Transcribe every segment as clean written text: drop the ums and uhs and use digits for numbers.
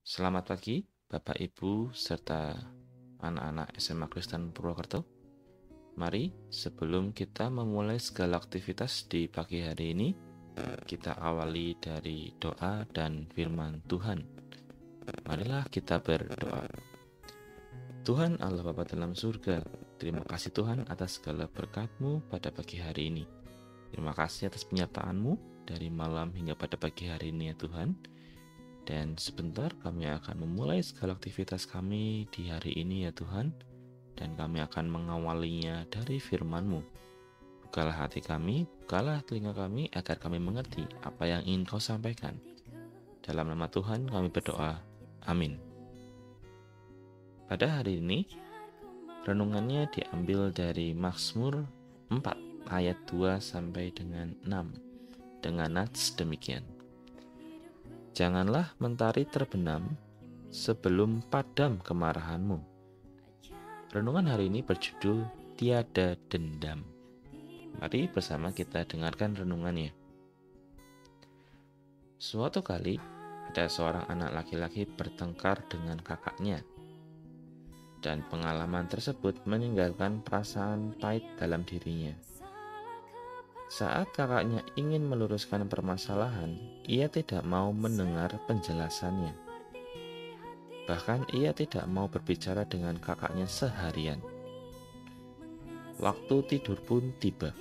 Selamat pagi, Bapak Ibu serta anak-anak SMA Kristen Purwokerto. Mari sebelum kita memulai segala aktivitas di pagi hari ini, kita awali dari doa dan firman Tuhan. Marilah kita berdoa. Tuhan Allah Bapa dalam surga, terima kasih Tuhan atas segala berkat-Mu pada pagi hari ini. Terima kasih atas penyertaan-Mu dari malam hingga pada pagi hari ini ya Tuhan. Dan sebentar kami akan memulai segala aktivitas kami di hari ini ya Tuhan. Dan kami akan mengawalinya dari firman-Mu. Bukalah hati kami, bukalah telinga kami agar kami mengerti apa yang ingin Kau sampaikan. Dalam nama Tuhan kami berdoa. Amin. Pada hari ini, renungannya diambil dari Mazmur 4 ayat 2 sampai dengan 6 dengan nats demikian. Janganlah mentari terbenam sebelum padam kemarahan-Mu. Renungan hari ini berjudul Tiada Dendam. Mari bersama kita dengarkan renungannya. Suatu kali, ada seorang anak laki-laki bertengkar dengan kakaknya. Dan pengalaman tersebut meninggalkan perasaan pahit dalam dirinya. Saat kakaknya ingin meluruskan permasalahan, ia tidak mau mendengar penjelasannya. Bahkan ia tidak mau berbicara dengan kakaknya seharian. Waktu tidur pun tiba,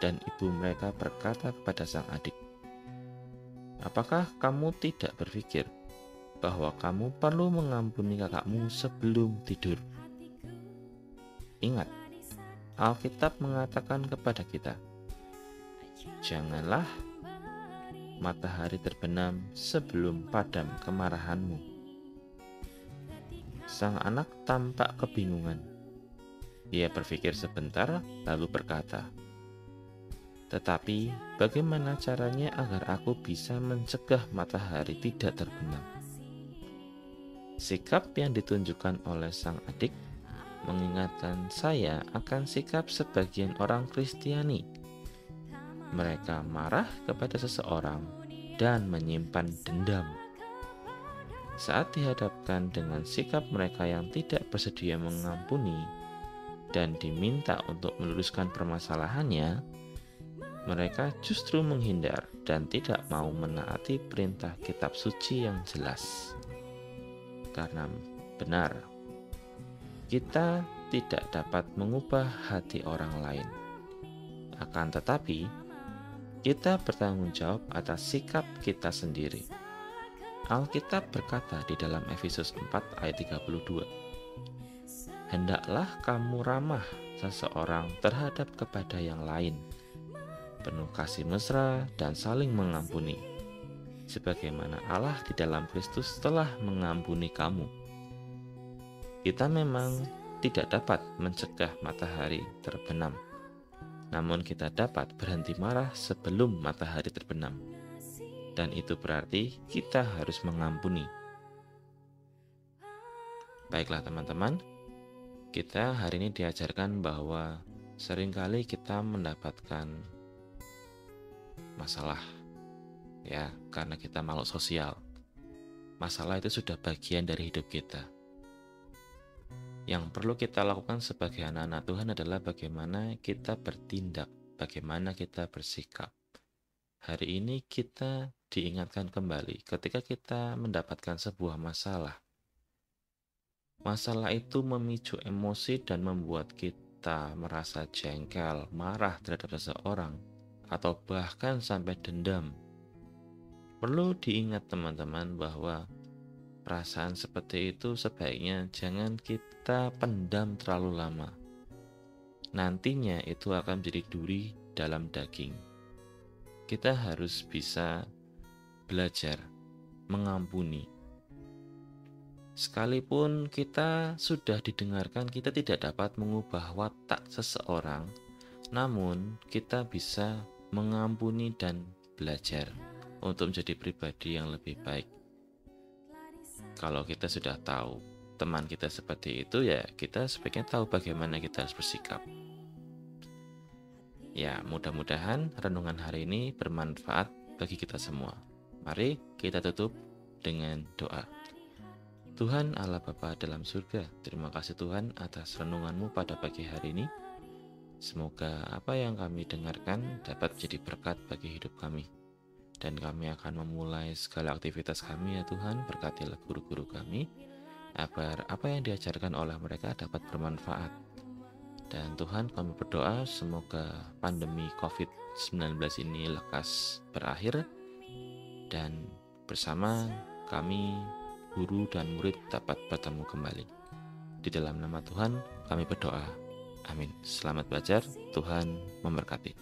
dan ibu mereka berkata kepada sang adik, "Apakah kamu tidak berpikir bahwa kamu perlu mengampuni kakakmu sebelum tidur?" Ingat, Alkitab mengatakan kepada kita, "Janganlah matahari terbenam sebelum padam kemarahan-Mu." Sang anak tampak kebingungan. Ia berpikir sebentar lalu berkata, "Tetapi bagaimana caranya agar aku bisa mencegah matahari tidak terbenam?" Sikap yang ditunjukkan oleh sang adik mengingatkan saya akan sikap sebagian orang Kristiani. Mereka marah kepada seseorang dan menyimpan dendam. Saat dihadapkan dengan sikap mereka yang tidak bersedia mengampuni dan diminta untuk meluruskan permasalahannya, mereka justru menghindar dan tidak mau menaati perintah kitab suci yang jelas. Karena benar, kita tidak dapat mengubah hati orang lain. Akan tetapi, kita bertanggung jawab atas sikap kita sendiri. Alkitab berkata di dalam Efesus 4 ayat 32, "Hendaklah kamu ramah seseorang terhadap kepada yang lain, penuh kasih mesra dan saling mengampuni, sebagaimana Allah di dalam Kristus telah mengampuni kamu." Kita memang tidak dapat mencegah matahari terbenam, namun kita dapat berhenti marah sebelum matahari terbenam. Dan itu berarti kita harus mengampuni. Baiklah teman-teman, kita hari ini diajarkan bahwa seringkali kita mendapatkan masalah, ya, karena kita makhluk sosial. Masalah itu sudah bagian dari hidup kita. Yang perlu kita lakukan sebagai anak-anak Tuhan adalah bagaimana kita bertindak, bagaimana kita bersikap. Hari ini kita diingatkan kembali ketika kita mendapatkan sebuah masalah. Masalah itu memicu emosi dan membuat kita merasa jengkel, marah terhadap seseorang, atau bahkan sampai dendam. Perlu diingat teman-teman bahwa perasaan seperti itu sebaiknya jangan kita pendam terlalu lama. Nantinya itu akan menjadi duri dalam daging. Kita harus bisa belajar mengampuni. Sekalipun kita sudah didengarkan, kita tidak dapat mengubah watak seseorang, namun kita bisa mengampuni dan belajar untuk menjadi pribadi yang lebih baik. Kalau kita sudah tahu teman kita seperti itu, ya kita sebaiknya tahu bagaimana kita harus bersikap. Ya, mudah-mudahan renungan hari ini bermanfaat bagi kita semua. Mari kita tutup dengan doa. Tuhan Allah Bapa dalam surga, terima kasih Tuhan atas renungan-Mu pada pagi hari ini. Semoga apa yang kami dengarkan dapat menjadi berkat bagi hidup kami. Dan kami akan memulai segala aktivitas kami ya Tuhan, berkatilah guru-guru kami, agar apa yang diajarkan oleh mereka dapat bermanfaat. Dan Tuhan, kami berdoa semoga pandemi COVID-19 ini lekas berakhir, dan bersama kami, guru dan murid dapat bertemu kembali. Di dalam nama Tuhan kami berdoa. Amin. Selamat belajar, Tuhan memberkati.